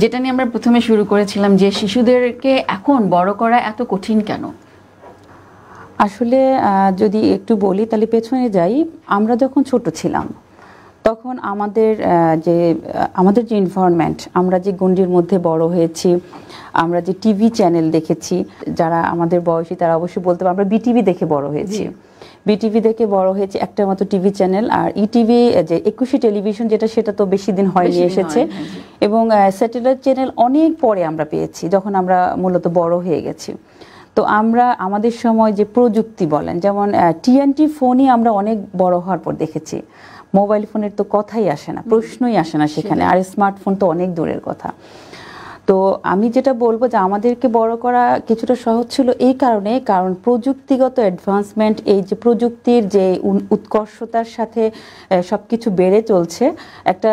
যেটা নিয়ে আমরা প্রথমে শুরু করেছিলাম যে শিশুদেরকে এখন বড় করা এত কঠিন কেন? আসলে যদি একটু বলি তাহলে পেছনে যাই। আমরা যখন ছোট ছিলাম তখন আমাদের যে এনভায়রনমেন্ট, আমরা যে গণ্ডির মধ্যে বড় হয়েছি, আমরা যে টিভি চ্যানেল দেখেছি, যারা আমাদের বয়সী তারা অবশ্যই বলতে পারবে আমরা বিটিভি দেখে বড় হয়েছি। বিটিভি দেখে বড় হয়েছে, একটা মতো টিভি চ্যানেল। আর ইটিভি যে 21 টেলিভিশন যেটা, সেটা তো বেশি দিন হয়নি এসেছে, এবং স্যাটেলাইট চ্যানেল অনেক পরে আমরা পেয়েছি যখন আমরা মূলত বড় হয়ে গেছি। তো আমরা আমাদের সময় যে প্রযুক্তি বলেন, যেমন টিএনটি ফোনই আমরা অনেক বড় হওয়ার পর দেখেছি। মোবাইল ফোনের তো কথাই আসে না, প্রশ্নই আসে না সেখানে, আর স্মার্টফোন তো অনেক দূরের কথা। তো আমি যেটা বলবো যে আমাদেরকে বড় করা কিছুটা সহজ ছিল এই কারণে, কারণ প্রযুক্তিগত অ্যাডভান্সমেন্ট, এই যে প্রযুক্তির যে উৎকর্ষতার সাথে সবকিছু বেড়ে চলছে। একটা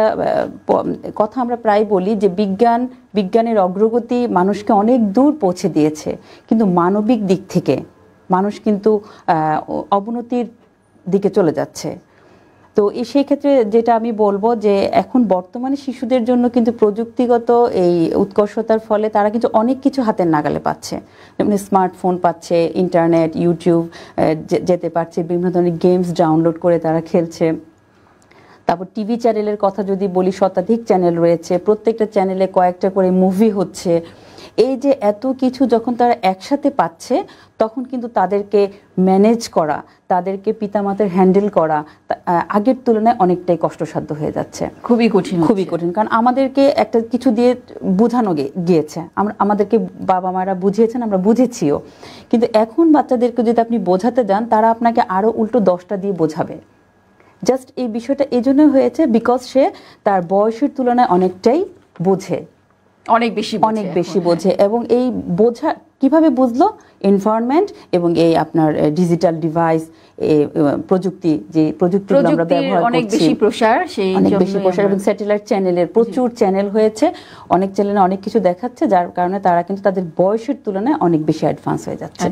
কথা আমরা প্রায় বলি যে বিজ্ঞানের অগ্রগতি মানুষকে অনেক দূর পৌঁছে দিয়েছে, কিন্তু মানবিক দিক থেকে মানুষ কিন্তু অবনতির দিকে চলে যাচ্ছে। তো সেই ক্ষেত্রে যেটা আমি বলবো যে এখন বর্তমানে শিশুদের জন্য কিন্তু প্রযুক্তিগত এই উৎকর্ষতার ফলে তারা কিন্তু অনেক কিছু হাতের নাগালে পাচ্ছে, যেমন স্মার্টফোন পাচ্ছে, ইন্টারনেট, ইউটিউব যেতে পারছে, বিভিন্ন ধরনের গেমস ডাউনলোড করে তারা খেলছে। তারপর টিভি চ্যানেলের কথা যদি বলি, শতাধিক চ্যানেল রয়েছে, প্রত্যেকটা চ্যানেলে কয়েকটা করে মুভি হচ্ছে। এই যে এত কিছু যখন তারা একসাথে পাচ্ছে, তখন কিন্তু তাদেরকে ম্যানেজ করা, তাদেরকে পিতামাতার হ্যান্ডেল করা আগের তুলনায় অনেকটাই কষ্টসাধ্য হয়ে যাচ্ছে, খুবই কঠিন। কারণ আমাদেরকে একটা কিছু দিয়ে বোঝানো গিয়েছে, আমাদেরকে বাবা মারা বুঝিয়েছেন, আমরা বুঝেছিও, কিন্তু এখন বাচ্চাদেরকে যদি আপনি বোঝাতে যান, তারা আপনাকে আরো উল্টো 10টা দিয়ে বোঝাবে। জাস্ট এই বিষয়টা এই জন্য হয়েছে বিকজ সে তার বয়সের তুলনায় অনেকটাই বোঝে, অনেক বেশি বোঝে। এবং এই বোঝা কিভাবে বুঝলো? এনভায়রনমেন্ট এবং এই আপনার ডিজিটাল ডিভাইস, প্রযুক্তি, যে প্রযুক্তিগুলো আমরা ব্যবহার করছি, অনেক বেশি প্রসার এবং স্যাটেলাইট চ্যানেলের প্রচুর চ্যানেল হয়েছে, অনেক চ্যানেলে অনেক কিছু দেখাচ্ছে, যার কারণে তারা কিন্তু তাদের বয়সের তুলনায় অনেক বেশি অ্যাডভান্স হয়ে যাচ্ছে।